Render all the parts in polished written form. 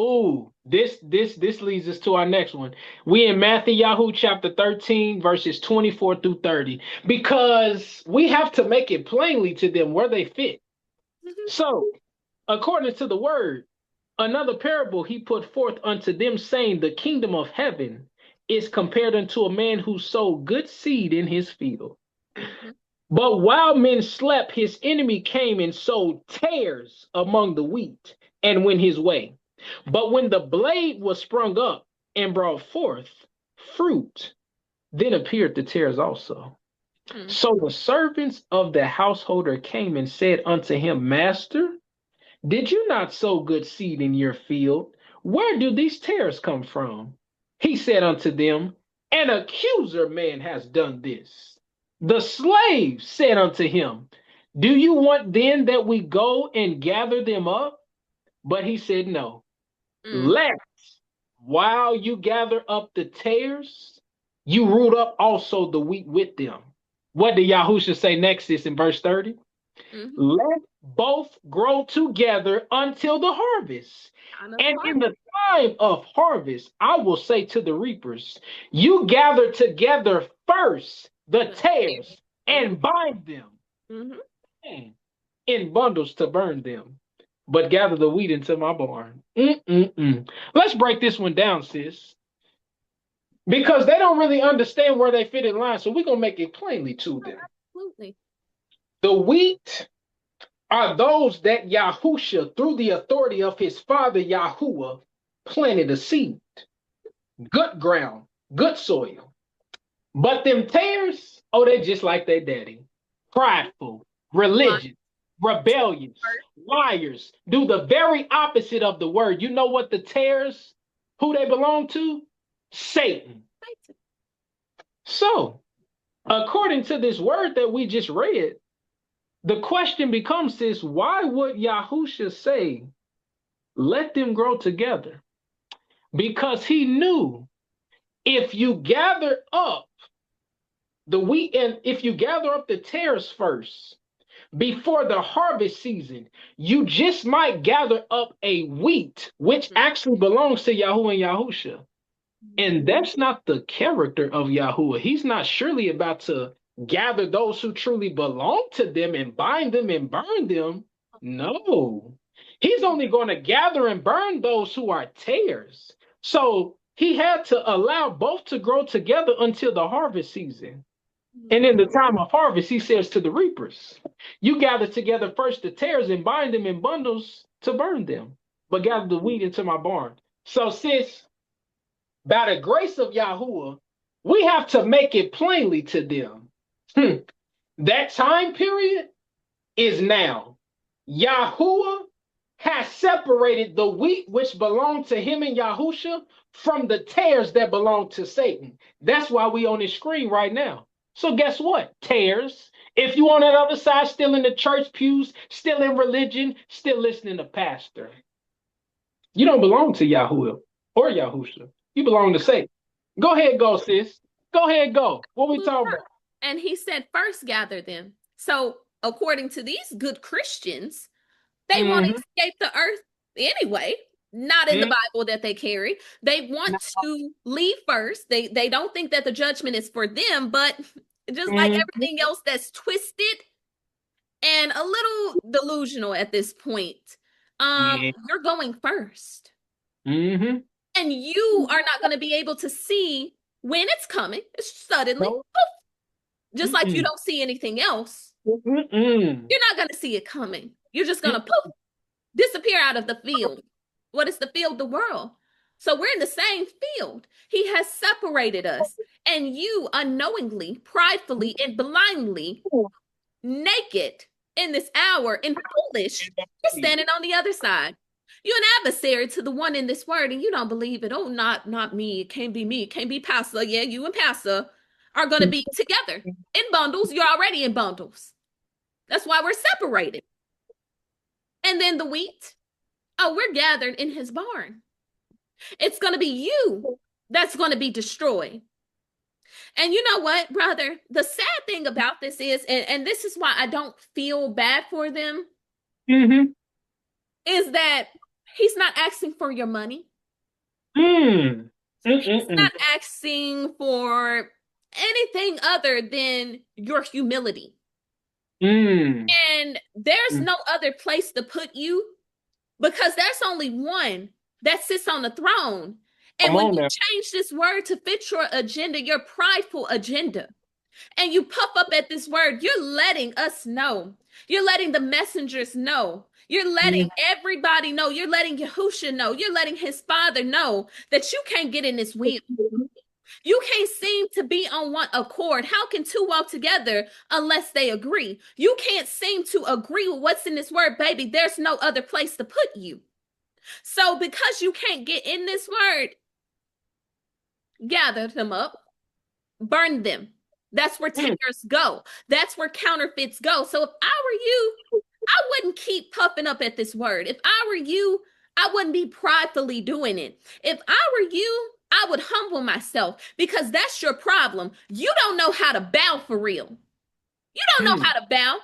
Ooh, this leads us to our next one. We in Mattithya chapter 13, verses 24 through 30, because we have to make it plainly to them where they fit. So, according to the word, another parable he put forth unto them, saying, the kingdom of heaven is compared unto a man who sowed good seed in his field. But while men slept, his enemy came and sowed tares among the wheat and went his way. But when the blade was sprung up and brought forth fruit, then appeared the tares also. So the servants of the householder came and said unto him, Master, did you not sow good seed in your field? Where do these tares come from? He said unto them, an accuser man has done this. The slave said unto him, do you want then that we go and gather them up? But he said, no. Lest while you gather up the tares, you root up also the wheat with them. What did Yahusha say next is in verse 30? Let both grow together until the harvest. And in the time of harvest, I will say to the reapers, you gather together first the tares and bind them in bundles to burn them, but gather the wheat into my barn. Let's break this one down, sis, because they don't really understand where they fit in line. So we're going to make it plainly to them. Absolutely. The wheat are those that Yahusha, through the authority of his father Yahuwah, planted a seed. Good ground, good soil. But them tares, oh, they're just like their daddy. Prideful, religious, rebellious, liars, do the very opposite of the word. You know what the tares, who they belong to? Satan. So, according to this word that we just read, the question becomes this, why would Yahusha say, let them grow together? Because he knew if you gather up the wheat and if you gather up the tares first, before the harvest season, you just might gather up a wheat, which actually belongs to Yahuwah and Yahusha. And that's not the character of Yahuwah. He's not surely about to gather those who truly belong to them and bind them and burn them. No. He's only going to gather and burn those who are tares. So he had to allow both to grow together until the harvest season. And in the time of harvest, he says to the reapers, you gather together first the tares and bind them in bundles to burn them, but gather the wheat into my barn. So sis, by the grace of Yahuwah, we have to make it plainly to them. That time period is now. Yahuwah has separated the wheat which belonged to him and Yahusha from the tares that belong to Satan. That's why we on this screen right now. So guess what? Tares. If you on that other side, still in the church pews, still in religion, still listening to pastor, you don't belong to Yahuwah or Yahusha. You belong to Satan. Go ahead, go, sis. Go ahead, go. What we talking about? And he said, first gather them. So according to these good Christians, they want to escape the earth anyway. Not in the Bible that they carry. They want to leave first. They don't think that the judgment is for them, but just like everything else that's twisted and a little delusional at this point, you're going first. And you are not going to be able to see when it's coming. It's suddenly. Poof. Just like you don't see anything else. You're not going to see it coming. You're just going to poof, disappear out of the field. What is the field? The world. So we're in the same field. He has separated us. And you unknowingly, pridefully, and blindly, naked in this hour and foolish, you're standing on the other side. You're an adversary to the one in this word, and you don't believe it. Oh, not me. It can't be me. It can't be pastor. Yeah, you and pastor are going to be together in bundles. You're already in bundles. That's why we're separated. And then the wheat. Oh, we're gathered in his barn. It's going to be you that's going to be destroyed. And you know what, brother? The sad thing about this is, and this is why I don't feel bad for them, is that He's not asking for your money. He's not asking for anything other than your humility. And there's no other place to put you, because there's only one that sits on the throne. And when you change this word to fit your agenda, your prideful agenda, and you puff up at this word, you're letting us know. You're letting the messengers know. You're letting everybody know. You're letting Yahusha know. You're letting his father know that you can't get in this wheel. You can't seem to be on one accord. How can two walk together unless they agree? You can't seem to agree with what's in this word, baby. There's no other place to put you. So because you can't get in this word, gather them up, burn them. That's where tares go. That's where counterfeits go. So if I were you, I wouldn't keep puffing up at this word. If I were you, I wouldn't be pridefully doing it. If I were you, I would humble myself, because that's your problem. You don't know how to bow for real. You don't know how to bow.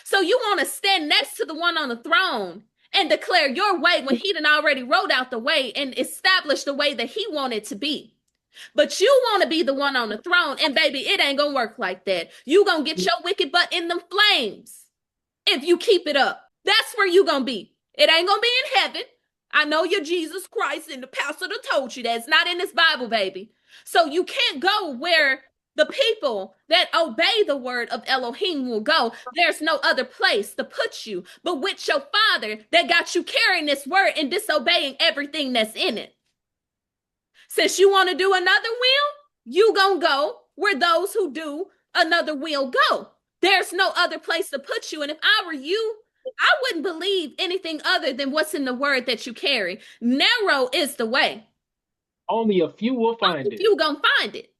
So you want to stand next to the one on the throne and declare your way when he done already wrote out the way and established the way that he wanted to be. But you want to be the one on the throne, and baby, it ain't gonna work like that. You gonna get your wicked butt in them flames if you keep it up. That's where you gonna be. It ain't gonna be in heaven. I know you're Jesus Christ, and the pastor told you that. It's not in this Bible, baby. So you can't go where the people that obey the word of Elohim will go. There's no other place to put you but with your father that got you carrying this word and disobeying everything that's in it. Since you want to do another will, you gonna go where those who do another will go. There's no other place to put you. And if I were you, I wouldn't believe anything other than what's in the word that you carry. Narrow is the way. Only a few will find it. You gonna find it.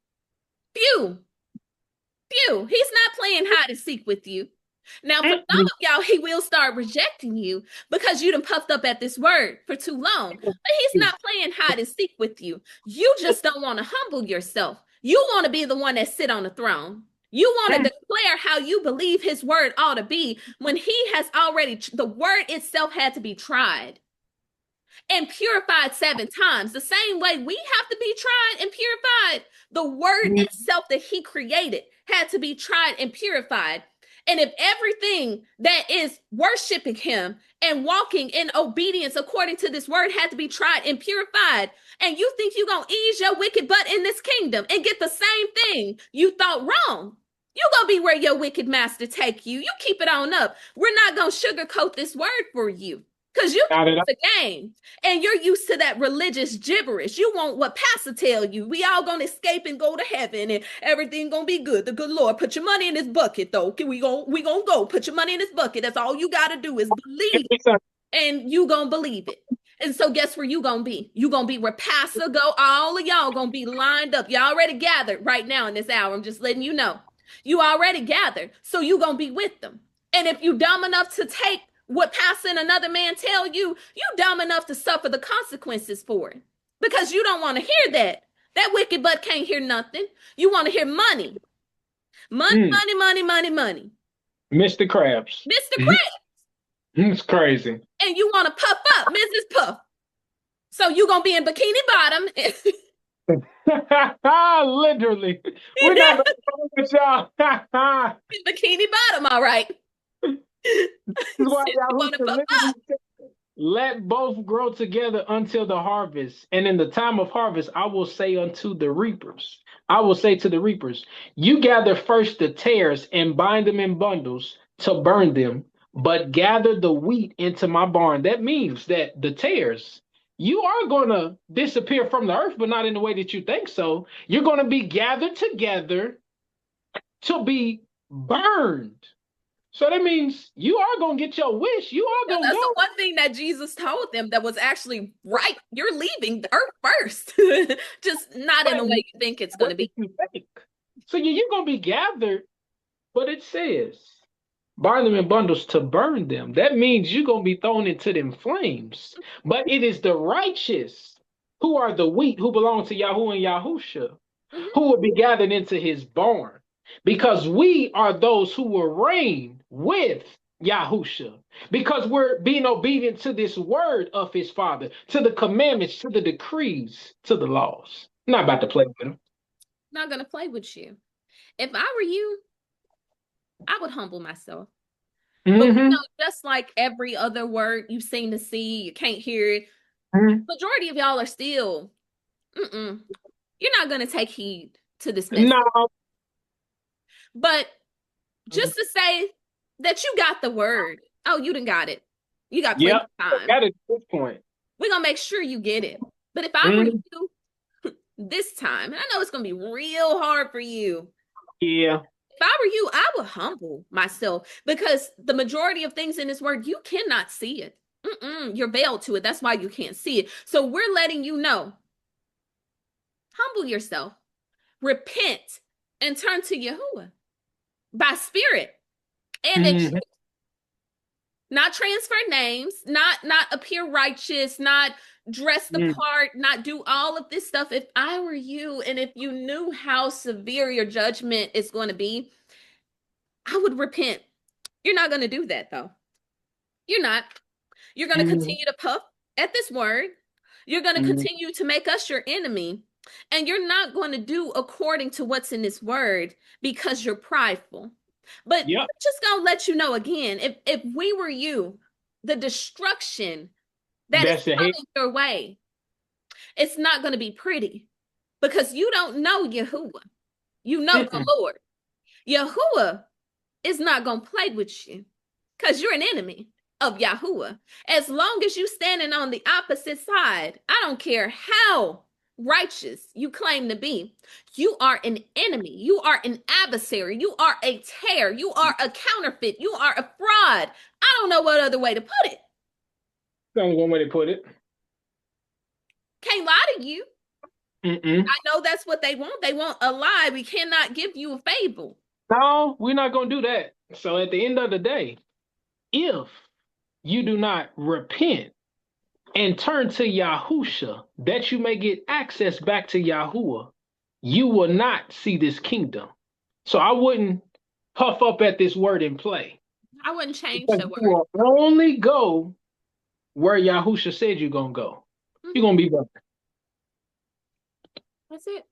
Few. He's not playing hide and seek with you. Now, for some of y'all, he will start rejecting you because you done puffed up at this word for too long. But he's not playing hide and seek with you. You just don't want to humble yourself. You want to be the one that sit on the throne. You want to declare how you believe his word ought to be, when he has already, the word itself had to be tried and purified 7 times. The same way we have to be tried and purified, the word itself that he created had to be tried and purified. And if everything that is worshiping him and walking in obedience according to this word had to be tried and purified, and you think you're going to ease your wicked butt in this kingdom and get the same thing you thought wrong, you're going to be where your wicked master take you. You keep it on up. We're not going to sugarcoat this word for you, because you think it's a game and you're used to that religious gibberish. You want what pastor tell you. We all going to escape and go to heaven and everything going to be good. The good Lord, put your money in this bucket though. We going to go put your money in this bucket. That's all you got to do is believe, and you going to believe it. And so guess where you going to be? You going to be where pastor go. All of y'all going to be lined up. Y'all already gathered right now in this hour. I'm just letting you know. You already gathered. So you going to be with them. And if you dumb enough to take what pastor and another man tell you, you dumb enough to suffer the consequences for it, because you don't want to hear that. That wicked butt can't hear nothing. You want to hear money. Money. Mr. Krabs. Mr. Krabs. It's crazy. And you want to puff up, Mrs. Puff. So you going to be in bikini bottom. Literally. We're not with y'all. Bikini bottom, all right. Let both grow together until the harvest. And in the time of harvest, I will say unto the reapers, I will say to the reapers, you gather first the tares and bind them in bundles to burn them, but gather the wheat into my barn. That means that the tares, you are going to disappear from the earth, but not in the way that you think so. You're going to be gathered together to be burned. So that means you are going to get your wish. You are going to go. That's the one thing that Jesus told them that was actually right. You're leaving the earth first. Just not in the way you think it's going to be. So you're going to be gathered, but it says, bind them in bundles to burn them. That means you're going to be thrown into them flames. But it is the righteous who are the wheat, who belong to Yahuwah and Yahusha, who will be gathered into his barn. Because we are those who will reign with Yahusha, because we're being obedient to this word of his Father, to the commandments, to the decrees, to the laws. I'm not about to play with him. Not gonna play with you. If I were you, I would humble myself. But we know, just like every other word you've seen to see, you can't hear it. Majority of y'all are still, you're not gonna take heed to this message. No. But just to say that you got the word. Oh, you done got it. You got plenty of time. Got it at this point. We're gonna make sure you get it. But if I were you this time, and I know it's gonna be real hard for you. Yeah. If I were you, I would humble myself, because the majority of things in this word, you cannot see it. You're veiled to it. That's why you can't see it. So we're letting you know, humble yourself, repent, and turn to Yahuwah by spirit and in truth. Not transfer names, not appear righteous, not dress the part, not do all of this stuff. If I were you, and if you knew how severe your judgment is going to be, I would repent. You're not going to do that, though. You're not. You're going to continue to puff at this word. You're going to continue to make us your enemy. And you're not going to do according to what's in this word because you're prideful. But we're just going to let you know again, if we were you, the destruction that is coming your way, it's not going to be pretty, because you don't know Yahuwah. You know the Lord. Yahuwah is not going to play with you, because you're an enemy of Yahuwah. As long as you standing on the opposite side, I don't care how righteous you claim to be, you are an enemy. You are an adversary. You are a tear. You are a counterfeit. You are a fraud. I don't know what other way to put it. That's one way to put it. Can't lie to you. I know that's what they want. They want a lie. We cannot give you a fable. No, we're not going to do that. So at the end of the day, if you do not repent and turn to Yahusha, that you may get access back to Yahuwah, you will not see this kingdom. So I wouldn't puff up at this word and play. I wouldn't change the word. You will only go where Yahusha said you're going to go. You're going to be better. That's it.